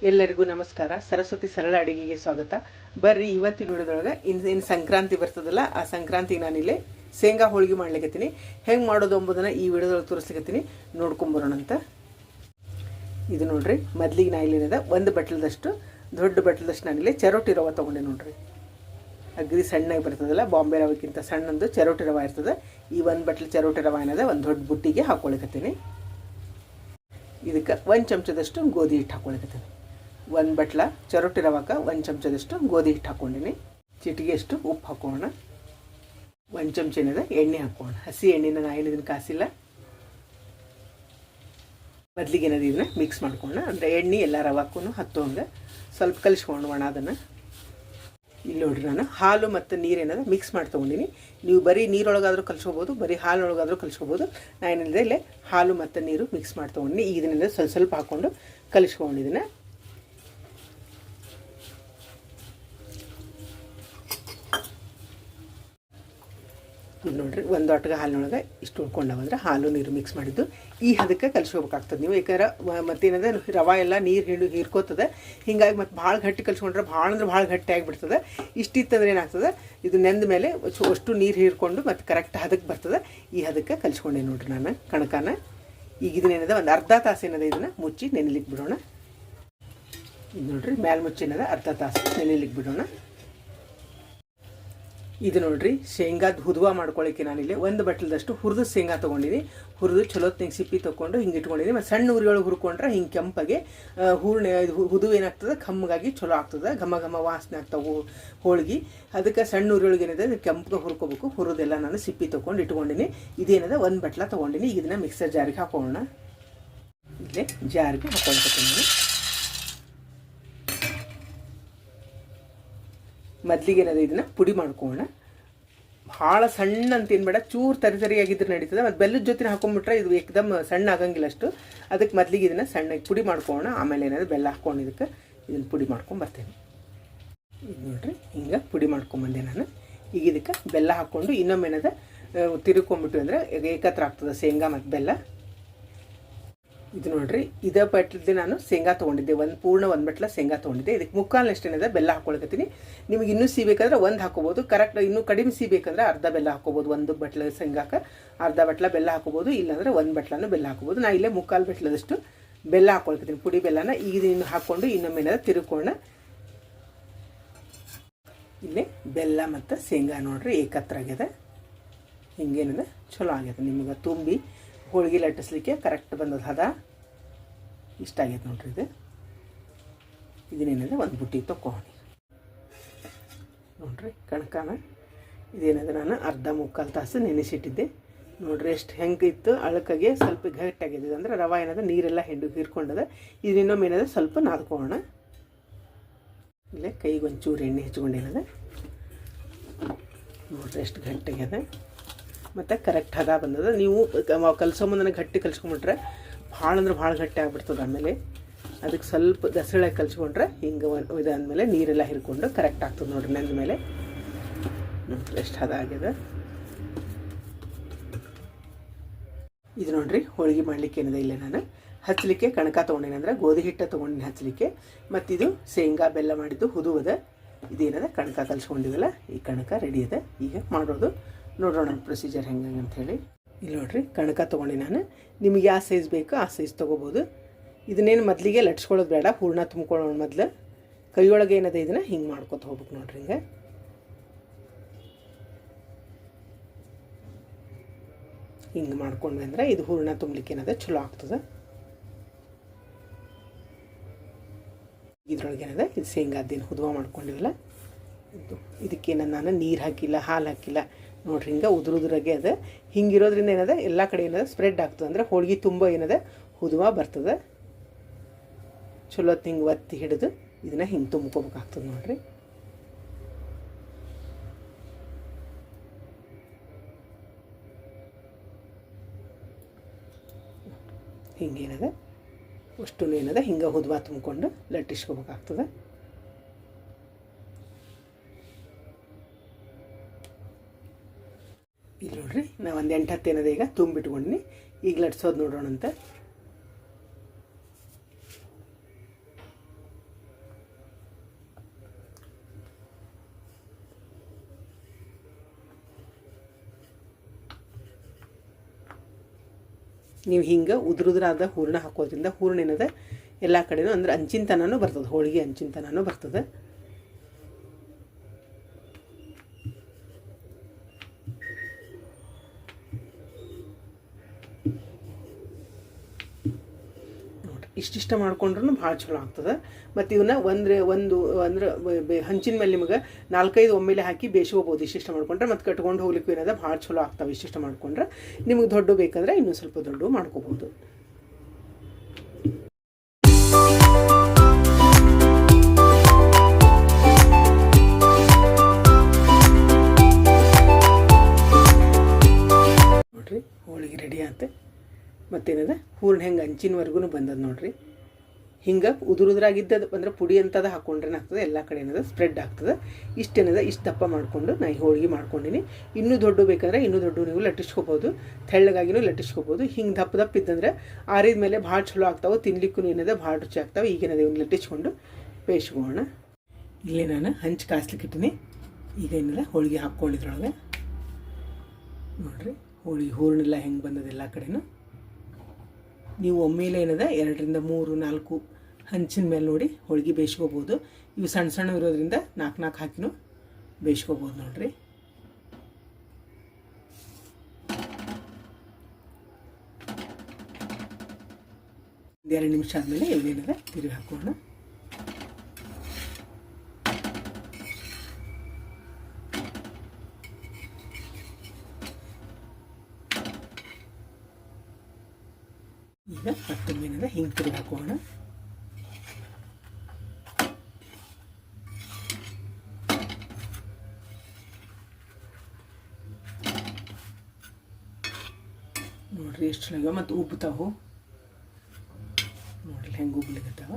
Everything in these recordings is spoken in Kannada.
ಎಲ್ಲರಿಗೂ ನಮಸ್ಕಾರ. ಸರಸ್ವತಿ ಸರಳ ಅಡುಗೆಗೆ ಸ್ವಾಗತ. ಬರ್ರಿ ಇವತ್ತಿನ ವಿಡಿಯೋದೊಳಗೆ ಇನ್ನು ಸಂಕ್ರಾಂತಿ ಬರ್ತದಲ್ಲ, ಆ ಸಂಕ್ರಾಂತಿಗೆ ನಾನಿಲ್ಲಿ ಶೇಂಗಾ ಹೋಳಿಗೆ ಮಾಡ್ಲಿಕ್ಕತ್ತೀನಿ. ಹೆಂಗೆ ಮಾಡೋದು ಎಂಬುದನ್ನು ಈ ವಿಡಿಯೋದೊಳಗೆ ತೋರಿಸ್ಲಿಕ್ಕತ್ತೀನಿ, ನೋಡ್ಕೊಂಬರೋಣಂತ. ಇದು ನೋಡ್ರಿ, ಮೊದಲಿಗೆ ನಾ ಇಲ್ಲಿರೋದ ಒಂದು ಬಟ್ಲದಷ್ಟು, ದೊಡ್ಡ ಬಟ್ಲದಷ್ಟು ನಾನಿಲ್ಲಿ ಚರೋಟಿ ರವೆ ತೊಗೊಂಡೆ ನೋಡ್ರಿ. ಅಗ್ರಿ ಸಣ್ಣಗೆ ಬರ್ತದಲ್ಲ, ಬಾಂಬೆ ರವೆಕ್ಕಿಂತ ಸಣ್ಣಂದು ಚರೋಟಿ ರವೆ ಇರ್ತದೆ. ಈ ಒಂದು ಬಟ್ಲು ಚರೋಟಿ ರವೆ ಏನದ ಒಂದು ದೊಡ್ಡ ಬುಟ್ಟಿಗೆ ಹಾಕ್ಕೊಳಿಕತ್ತೀನಿ. ಇದಕ್ಕೆ ಒಂದು ಚಮಚದಷ್ಟು ಗೋಧಿ ಹಿಟ್ಟು ಹಾಕ್ಕೊಳಿಕತ್ತೀನಿ. ಒಂದು ಬಟ್ಲ ಚರೋಟಿ ರವಕ್ಕೆ ಒಂದು ಚಮಚದಷ್ಟು ಗೋಧಿ ಹಿಟ್ಟು ಹಾಕ್ಕೊಂಡಿನಿ. ಚಿಟಿಗೆಷ್ಟು ಉಪ್ಪು ಹಾಕೋಣ. ಒಂದು ಚಮಚ ಏನದ ಎಣ್ಣೆ ಹಾಕೋಣ. ಹಸಿ ಎಣ್ಣೆನ ನಾ ಇದನ್ನು ಕಾಸಿಲ್ಲ. ಮೊದಲಿಗೆ ಏನದು ಇದನ್ನ ಮಿಕ್ಸ್ ಮಾಡ್ಕೋಣ. ಅಂದರೆ ಎಣ್ಣೆ ಎಲ್ಲ ರವಕ್ಕೂ ಹತ್ತೋಂಗೆ ಸ್ವಲ್ಪ ಕಲಿಸ್ಕೊಂಡು ಅದನ್ನು. ಇಲ್ಲಿ ನೋಡಿರಿ, ನಾನು ಹಾಲು ಮತ್ತು ನೀರೇನದ ಮಿಕ್ಸ್ ಮಾಡಿ ತೊಗೊಂಡಿನಿ. ನೀವು ಬರೀ ನೀರೊಳಗಾದರೂ ಕಲಿಸ್ಕೋಬೋದು, ಬರೀ ಹಾಲೊಳಗಾದರೂ ಕಲಿಸ್ಕೋಬೋದು. ನಾನು ಏನಿದೆ ಇಲ್ಲೇ ಹಾಲು ಮತ್ತು ನೀರು ಮಿಕ್ಸ್ ಮಾಡಿ ತೊಗೊಂಡಿನಿ. ಈಗ ಇದನ್ನೆಲ್ಲ ಸ್ವಲ್ಪ ಸ್ವಲ್ಪ ಹಾಕ್ಕೊಂಡು ಕಲಿಸ್ಕೊಂಡಿದ್ದೀನಿ. ಇದು ನೋಡಿರಿ, ಒಂದು ಒಟ್ಟಿಗೆ ಹಾಲಿನೊಳಗೆ ಇಷ್ಟು ಉಳ್ಕೊಂಡವಂದ್ರೆ ಹಾಲು ನೀರು ಮಿಕ್ಸ್ ಮಾಡಿದ್ದು ಈ ಹದಕ್ಕೆ ಕಲಿಸ್ಕೋಬೇಕಾಗ್ತದೆ ನೀವು. ಯಾಕಂದ್ರೆ ಮತ್ತೇನದ ರವೆ ಎಲ್ಲ ನೀರು ಹೀರ್ಕೋತದೆ. ಹೀಗಾಗಿ ಮತ್ತು ಭಾಳ ಗಟ್ಟಿ ಕಲಿಸ್ಕೊಂಡ್ರೆ ಭಾಳ ಅಂದ್ರೆ ಭಾಳ ಗಟ್ಟಿ ಆಗಿಬಿಡ್ತದೆ. ಇಷ್ಟಿತ್ತಂದ್ರೆ ಏನಾಗ್ತದೆ, ಇದು ನೆಂದ ಮೇಲೆ ಅಷ್ಟು ನೀರು ಹೀರ್ಕೊಂಡು ಮತ್ತು ಕರೆಕ್ಟ್ ಹದಕ್ಕೆ ಬರ್ತದೆ. ಈ ಹದಕ್ಕೆ ಕಲಿಸ್ಕೊಂಡೆ ನೋಡಿರಿ ನಾನು ಕಣಕನ. ಈಗ ಇದನ್ನೇನದ ಒಂದು ಅರ್ಧ ತಾಸು ಏನದ ಇದನ್ನು ಮುಚ್ಚಿ ನೆನೆಲಿಕ್ಕೆ ಬಿಡೋಣ. ಇದು ನೋಡಿರಿ, ಮ್ಯಾಲೆ ಮುಚ್ಚಿ ಏನದ ಅರ್ಧ ತಾಸು ನೆನೆಲಿಕ್ಕೆ ಬಿಡೋಣ. ಇದು ನೋಡಿರಿ, ಶೇಂಗಾದ ಹುದುವ ಮಾಡ್ಕೊಳ್ಳಿಕ್ಕೆ ನಾನಿಲ್ಲಿ ಒಂದು ಬಟ್ಲದಷ್ಟು ಹುರಿದು ಶೇಂಗಾ ತೊಗೊಂಡಿನಿ. ಹುರಿದು ಚಲೋತ್ನಿಗೆ ಸಿಪ್ಪಿ ತೊಗೊಂಡು ಹಿಂಗೆ ಇಟ್ಕೊಂಡಿದ್ದೀನಿ. ಮತ್ತು ಸಣ್ಣ ಉರಿಯೊಳಗೆ ಹುರ್ಕೊಂಡ್ರೆ ಹಿಂಗೆ ಕೆಂಪಾಗಿ ಹೂರ್ಣೆ ಹುದುವು ಏನಾಗ್ತದೆ, ಕಮ್ಮಗೆ ಚಲೋ ಆಗ್ತದೆ. ಘಮ ಘಮ ವಾಸನೆ ಆಗ್ತಾವೆ ಹೋಳಿಗೆ. ಅದಕ್ಕೆ ಸಣ್ಣ ಉರಿಯೊಳಗೆ ಏನಿದೆ ಕೆಂಪಗೆ ಹುರ್ಕೋಬೇಕು. ಹುರಿದೆಲ್ಲ ನಾನು ಸಿಪ್ಪಿ ತೊಗೊಂಡು ಇಟ್ಕೊಂಡಿನಿ. ಇದೇನದ ಒಂದು ಬಟ್ಲ ತೊಗೊಂಡಿನಿ. ಈಗ ಇದನ್ನು ಮಿಕ್ಸರ್ ಜಾರಿಗೆ ಹಾಕೋಣ. ಇಲ್ಲೇ ಜಾರಿಗೆ ಹಾಕೊಳ್ತೀನಿ. ಮೊದಲಿಗೆ ಏನದು ಇದನ್ನು ಪುಡಿ ಮಾಡ್ಕೊಳ್ಳೋಣ. ಭಾಳ ಸಣ್ಣ ಅಂತ ಏನು ಬೇಡ, ಚೂರು ತರಿಯಾಗಿದ್ರೆ ನಡೀತದೆ. ಮತ್ತು ಬೆಲ್ಲದ ಜೊತೆ ಹಾಕೊಂಡ್ಬಿಟ್ರೆ ಇದು ಏಕದಮ್ ಸಣ್ಣ ಆಗಂಗಿಲ್ಲ ಅಷ್ಟು. ಅದಕ್ಕೆ ಮೊದಲಿಗೆ ಇದನ್ನು ಸಣ್ಣಗೆ ಪುಡಿ ಮಾಡ್ಕೊಳ್ಳೋಣ. ಆಮೇಲೆ ಏನಾದ್ರು ಬೆಲ್ಲ ಹಾಕ್ಕೊಂಡು ಇದನ್ನು ಪುಡಿ ಮಾಡ್ಕೊಂಡು ಬರ್ತೇನೆ. ಇದು ನೋಡಿರಿ, ಹಿಂಗೆ ಪುಡಿ ಮಾಡ್ಕೊಂಬಂದೆ ನಾನು. ಈಗ ಇದಕ್ಕೆ ಬೆಲ್ಲ ಹಾಕ್ಕೊಂಡು ಇನ್ನೊಮ್ಮೆ ಏನದ ತಿರುಗ್ಕೊಂಬಿಟ್ಟು ಅಂದರೆ ಏಕತ್ರ ಆಗ್ತದೆ ಶೇಂಗಾ ಮತ್ತು ಬೆಲ್ಲ. ಇದು ನೋಡಿರಿ, ಇದೇ ಬಟ್ಲದ್ದು ನಾನು ಶೇಂಗಾ ತೊಗೊಂಡಿದ್ದೆ. ಒಂದು ಬಟ್ಲ ಶೇಂಗಾ ತೊಗೊಂಡಿದ್ದೆ. ಇದಕ್ಕೆ ಮುಕ್ಕಾಲಷ್ಟು ಏನಿದೆ ಬೆಲ್ಲ ಹಾಕ್ಕೊಳಕತ್ತೀನಿ. ನಿಮಗೆ ಇನ್ನೂ ಸಿಗಬೇಕಾದ್ರೆ ಒಂದು ಹಾಕೋಬೋದು. ಕರೆಕ್ಟ್ ಇನ್ನೂ ಕಡಿಮೆ ಸಿಗಬೇಕಂದ್ರೆ ಅರ್ಧ ಬೆಲ್ಲ ಹಾಕೋಬೋದು. ಒಂದು ಬಟ್ಲ ಶೇಂಗಾಕ್ಕೆ ಅರ್ಧ ಬಟ್ಲ ಬೆಲ್ಲ ಹಾಕೋಬೋದು, ಇಲ್ಲಾಂದರೆ ಒಂದು ಬಟ್ಲನೂ ಬೆಲ್ಲ ಹಾಕೋಬೋದು. ನಾನು ಇಲ್ಲೇ ಮುಕ್ಕಾಲು ಬಟ್ಲದಷ್ಟು ಬೆಲ್ಲ ಹಾಕ್ಕೊಳ್ಕತ್ತೀನಿ, ಪುಡಿ ಬೆಲ್ಲನ. ಈಗ ಇನ್ನು ಹಾಕ್ಕೊಂಡು ಇನ್ನೊಮ್ಮೆ ಏನಾದ್ರು ತಿರುಗ್ಕೊಳ್ಳೋಣ. ಇಲ್ಲೇ ಬೆಲ್ಲ ಮತ್ತು ಶೇಂಗಾ ನೋಡಿರಿ ಏಕತ್ರ ಆಗ್ಯದ. ಹಿಂಗೇನದ ಚಲೋ ಆಗ್ಯದ. ನಿಮಗೆ ತುಂಬಿ ಹೋಳಿಗೆ ಲಟ್ಟಿಸ್ಲಿಕ್ಕೆ ಕರೆಕ್ಟ್ ಬಂದದ ಹದ. ಇಷ್ಟ ಆಗೈತೆ ನೋಡ್ರಿ. ಇದನ್ನೇನದ ಒಂದು ಬುಟ್ಟಿಗೆ ತೊಗೊಂಡು ನೋಡ್ರಿ ಕಣಕನ. ಇದೇನದ ನಾನು ಅರ್ಧ ಮುಕ್ಕಾಲು ತಾಸು ನೆನೆಸಿಟ್ಟಿದ್ದೆ. ನೋಡ್ರಿ ಎಷ್ಟು ಹೆಂಗೆ ಇತ್ತು, ಅಳಕಾಗೆ ಸ್ವಲ್ಪ ಗಟ್ಟಿಯಾಗಿದೆ. ಅಂದರೆ ರವೆ ಏನದ ನೀರೆಲ್ಲ ಹೀರ್ಕೊಂಡದ. ಇದನ್ನೊಮ್ಮೆ ಏನದ ಸ್ವಲ್ಪ ನಾದ್ಕೊಳ್ಳೋಣ. ಇಲ್ಲೇ ಕೈಗೆ ಒಂಚೂರು ಎಣ್ಣೆ ಹಚ್ಕೊಂಡೇನದ. ನೋಡ್ರಿ ಎಷ್ಟು ಗಟ್ಟಿಯಾಗ್ಯದ ಮತ್ತು ಕರೆಕ್ಟ್ ಹದ ಬಂದದ. ನೀವು ಕಲಸೋ ಮುಂದೆ ಗಟ್ಟಿ ಕಲಿಸ್ಕೊಂಬಿಟ್ರೆ ಭಾಳ ಅಂದ್ರೆ ಭಾಳ ಗಟ್ಟಿ ಆಗಿಬಿಡ್ತದೆ. ಆಮೇಲೆ ಅದಕ್ಕೆ ಸ್ವಲ್ಪ ದಸಳೆ ಕಲಿಸ್ಕೊಂಡ್ರೆ ಹಿಂಗೆ ಇದಾದ್ಮೇಲೆ ನೀರೆಲ್ಲ ಹಿರ್ಕೊಂಡು ಕರೆಕ್ಟ್ ಆಗ್ತದೆ ನೋಡ್ರಿ. ನೆಂದ ಮೇಲೆ ನೋಡ್ರಿ ಎಷ್ಟು ಹದ ಆಗ್ಯದ. ಇದು ನೋಡ್ರಿ, ಹೋಳಿಗೆ ಮಾಡಲಿಕ್ಕೆ ಏನಿದೆ ಇಲ್ಲೇ ನಾನು ಹಚ್ಚಲಿಕ್ಕೆ ಕಣಕ ತೊಗೊಂಡೇನಂದ್ರೆ ಗೋಧಿ ಹಿಟ್ಟು ತೊಗೊಂಡಿನಿ ಹಚ್ಚಲಿಕ್ಕೆ. ಮತ್ತಿದು ಶೇಂಗಾ ಬೆಲ್ಲ ಮಾಡಿದ್ದು ಹುದುವದ. ಇದೇನದ ಕಣಕ ಕಲಿಸ್ಕೊಂಡಿವಲ್ಲ, ಈ ಕಣಕ ರೆಡಿ ಅದ. ಈಗ ಮಾಡೋದು ನೋಡೋಣ ಪ್ರೊಸೀಜರ್ ಹೆಂಗೆ ಅಂಥೇಳಿ. ಇಲ್ಲಿ ನೋಡಿರಿ, ಕಣಕ ತೊಗೊಂಡು ನಾನು. ನಿಮಗೆ ಯಾವ ಸೈಜ್ ಬೇಕೋ ಆ ಸೈಜ್ ತೊಗೋಬೋದು. ಇದನ್ನೇನು ಮೊದಲಿಗೆ ಲಟ್ಸ್ಕೊಳ್ಳೋದು ಬೇಡ, ಹೂರ್ಣ ತುಂಬ್ಕೊಳ್ಳೋಣ. ಮೊದಲು ಕೈಯೊಳಗೆ ಏನದ ಇದನ್ನು ಹಿಂಗೆ ಮಾಡ್ಕೊತ ಹೋಗ್ಬೇಕು ನೋಡ್ರಿ. ಹಿಂಗೆ ಹಿಂಗೆ ಮಾಡ್ಕೊಂಡ್ವಿ ಅಂದ್ರೆ ಇದು ಹೂರ್ಣ ತುಂಬಲಿಕ್ಕೆ ಏನದ ಚಲೋ ಆಗ್ತದೆ. ಇದ್ರೊಳಗೆ ಏನದ ಇದು ಶೇಂಗಾದ್ದೇನು ಹುದುವ ಮಾಡ್ಕೊಂಡಿವಲ್ಲ, ಇದಕ್ಕೇನ ನಾನು ನೀರು ಹಾಕಿಲ್ಲ, ಹಾಲು ಹಾಕಿಲ್ಲ. ನೋಡ್ರಿ, ಹಿಂಗೆ ಉದುರಾಗೆ ಅದ. ಹಿಂಗಿರೋದ್ರಿಂದ ಏನದ ಎಲ್ಲ ಕಡೆ ಏನದ ಸ್ಪ್ರೆಡ್ ಆಗ್ತದೆ. ಅಂದರೆ ಹೋಳಿಗೆ ತುಂಬ ಏನದ ಹುದುವ ಬರ್ತದೆ. ಚಲೋ ಹಿಂಗೆ ಒತ್ತಿ ಹಿಡಿದು ಇದನ್ನು ಹಿಂಗೆ ತುಂಬ್ಕೋಬೇಕಾಗ್ತದೆ ನೋಡ್ರಿ. ಹಿಂಗೇನದ ಅಷ್ಟು ಏನದ ಹಿಂಗೆ ಹುದುವ ತುಂಬಿಕೊಂಡು ಲಟ್ಟಿಸ್ಕೋಬೇಕಾಗ್ತದೆ. ಇಲ್ಲಿ ನೋಡ್ರಿ, ನಾವು ಒಂದು 8-10 ಏನದ ಈಗ ತುಂಬಿಟ್ಕೊಂಡಿನಿ. ಈಗ ಲಟ್ಸೋದು ನೋಡೋಣಂತ. ನೀವು ಹಿಂಗೆ ಉದುರುದ್ರಾದ ಹೂರಣ ಹಾಕೋದ್ರಿಂದ ಹೂರಣ ಏನದ ಎಲ್ಲ ಕಡೆನೂ ಅಂದ್ರೆ ಅಂಚಿನ ಬರ್ತದೆ, ಹೋಳಿಗೆ ಅಂಚಿನ ಬರ್ತದೆ. ಇಷ್ಟಿಷ್ಟ ಮಾಡ್ಕೊಂಡ್ರೂ ಭಾಳ ಚಲೋ ಆಗ್ತದೆ. ಮತ್ತು ಇವನ್ನ ಹಂಚಿನ ಮೇಲೆ ನಿಮಗೆ 4-5 ಒಮ್ಮೆಲೆ ಹಾಕಿ ಬೇಯಿಸ್ಕೋಬೋದು ಇಷ್ಟಿಷ್ಟ ಮಾಡ್ಕೊಂಡ್ರೆ. ಮತ್ತು ಕಟ್ಕೊಂಡು ಹೋಗ್ಲಿಕ್ಕೂ ಏನದ ಭಾಳ ಚಲೋ ಆಗ್ತಾವೆ ಇಷ್ಟಿಷ್ಟ ಮಾಡ್ಕೊಂಡ್ರೆ. ನಿಮಗೆ ದೊಡ್ಡ ಬೇಕಂದ್ರೆ ಇನ್ನೂ ಸ್ವಲ್ಪ ದೊಡ್ಡ ಮಾಡ್ಕೋಬೋದು. ನೋಡಿರಿ ಹೋಳಿಗೆ ರೆಡಿ ಆಯ್ತು. ಮತ್ತೇನದ ಹೂರ್ಣ ಹೆಂಗೆ ಅಂಚಿನವರೆಗೂ ಬಂದದ ನೋಡಿರಿ. ಹಿಂಗೆ ಉದುರುದ್ರಾಗಿದ್ದದು ಅಂದ್ರೆ ಪುಡಿ ಅಂತದ ಹಾಕ್ಕೊಂಡ್ರೆ ಏನಾಗ್ತದೆ ಎಲ್ಲ ಕಡೆ ಏನದ ಸ್ಪ್ರೆಡ್ ಆಗ್ತದೆ. ಇಷ್ಟೇನದ ಇಷ್ಟು ದಪ್ಪ ಮಾಡಿಕೊಂಡು ನಾನು ಹೋಳಿಗೆ ಮಾಡ್ಕೊಂಡಿನಿ. ಇನ್ನೂ ದೊಡ್ಡ ಬೇಕಂದ್ರೆ ಇನ್ನೂ ದೊಡ್ಡ ನೀವು ಲಟ್ಟಿಸ್ಕೋಬೋದು, ತೆಳ್ಳಗಾಗಿನೂ ಲಟ್ಟಿಸ್ಕೋಬೋದು. ಹಿಂಗೆ ದಪ್ಪ ಇದ್ದಂದ್ರೆ ಆರಿದ ಮೇಲೆ ಭಾಳ ಚಲೋ ಆಗ್ತಾವೆ, ತಿನ್ಲಿಕ್ಕೂ ಏನದ ಭಾಳ ರುಚಿ ಆಗ್ತಾವೆ. ಈಗೇನದ ಇವ್ನು ಲಟ್ಟಿಸ್ಕೊಂಡು ಬೇಯಿಸ್ಕೋಣ. ಇಲ್ಲೇ ನಾನು ಹಂಚು ಕಾಸ್ಲಿಕ್ಕೆ ಇಟ್ಟಿನಿ. ಈಗ ಏನದ ಹೋಳಿಗೆ ಹಾಕ್ಕೊಂಡಿದ್ರೊಳಗೆ ನೋಡಿರಿ ಹೋಳಿಗೆ ಹೂರ್ಣೆಲ್ಲ ಹೆಂಗೆ ಬಂದದ ಎಲ್ಲ ಕಡೆನೂ. ನೀವು ಒಮ್ಮೆಲೆ ಏನದ 2-3-4 ಹಂಚಿನ ಮೇಲೆ ನೋಡಿ ಹೋಳಿಗೆ ಬೇಯಿಸ್ಕೋಬೋದು. ಇವು ಸಣ್ಣ ಸಣ್ಣ ಇರೋದ್ರಿಂದ 4 ಹಾಕಿನೂ ಬೇಯಿಸ್ಕೋಬೋದು ನೋಡ್ರಿ. 2 ನಿಮಿಷ ಆದಮೇಲೆ ಇವನ್ನೇನದ ತಿರುಗಿ ಹಾಕೋಣ. ಈಗ ಮತ್ತೊಮ್ಮೆ ಏನದ ಹಿಂಗೆ ತಿರುಗಿ ಹಾಕೋಣ. ನೋಡ್ರಿ ಎಷ್ಟು ಚೆನ್ನಾಗ ಮತ್ತು ಉಬ್ಬುತ್ತಾವು ನೋಡ್ರಿ ಹೆಂಗೆ ಉಬ್ಲಿಕತ್ತಾವ.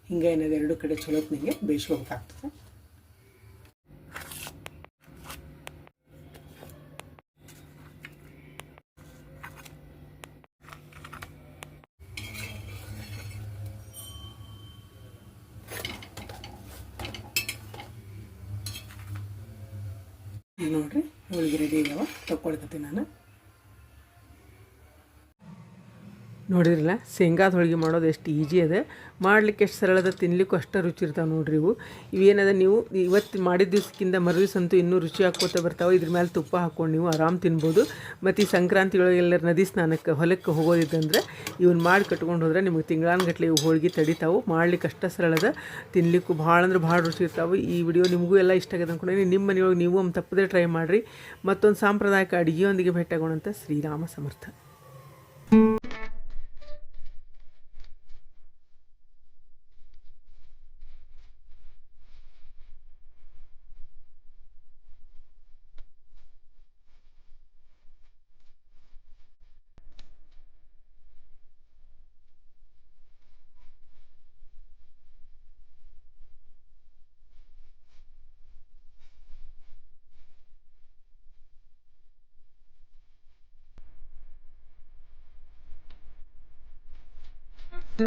ಹಿಂಗೆ ಏನದ 2 ಕಡೆ ಚಲೋತ್ನಿಗೆ ಬೇಯಿಸ್ಕೋಬೇಕಾಗ್ತದೆ. ಈಗ ನೋಡ್ರಿ ಹೋಳಿಗೆ ರೆಡಿ ಆಗ್ಯಾವ, ತಕ್ಕೊಳ್ಕತ್ತೀನಿ ನಾನು. ನೋಡಿದ್ರಲ್ಲ ಶೇಂಗಾದ ಹೋಳಿಗೆ ಮಾಡೋದು ಎಷ್ಟು ಈಜಿ ಅದ, ಮಾಡ್ಲಿಕ್ಕೆ ಎಷ್ಟು ಸರಳದ, ತಿನ್ಲಿಕ್ಕೂ ಅಷ್ಟು ರುಚಿ ಇರ್ತಾವೆ ನೋಡ್ರಿ. ಇವೇನದ ನೀವು ಇವತ್ತು ಮಾಡಿದ ದಿವ್ಸಕ್ಕಿಂತ ಮರುದಿವ್ಸ ಅಂತೂ ಇನ್ನೂ ರುಚಿ ಹಾಕ್ಕೋತ ಬರ್ತಾವೆ. ಇದ್ರ ಮೇಲೆ ತುಪ್ಪ ಹಾಕ್ಕೊಂಡು ನೀವು ಆರಾಮ್ ತಿನ್ಬೋದು. ಮತ್ತು ಈ ಸಂಕ್ರಾಂತಿ ಒಳಗೆ ಎಲ್ಲರ ನದಿ ಸ್ನಾನಕ್ಕೆ ಹೊಲಕ್ಕೆ ಹೋಗೋದಿದ್ದಂದ್ರೆ ಇವನ್ನ ಮಾಡಿ ಕಟ್ಕೊಂಡು ಹೋದ್ರೆ ನಿಮಗೆ ತಿಂಗಳಾನ್ಗಟ್ಲೆ ಇವು ಹೋಳಿಗೆ ತಡಿತಾವೆ. ಮಾಡ್ಲಿಕ್ಕೆ ಅಷ್ಟು ಸರಳದ, ತಿನ್ಲಿಕ್ಕೂ ಭಾಳ ಅಂದ್ರೆ ಭಾಳ ರುಚಿ ಇರ್ತಾವೆ. ಈ ವಿಡಿಯೋ ನಿಮಗೂ ಎಲ್ಲ ಇಷ್ಟ ಆಗದೆ ಅಂದ್ಕೊಂಡ್ರೆ ನಿಮ್ಮ ಮನೆಯೊಳಗೆ ನೀವು ತಪ್ಪದೇ ಟ್ರೈ ಮಾಡಿರಿ. ಮತ್ತೊಂದು ಸಾಂಪ್ರದಾಯಿಕ ಅಡುಗೆಯೊಂದಿಗೆ ಭೇಟಿಯಾಗೋಣಂತ. ಶ್ರೀರಾಮ ಸಮರ್ಥ.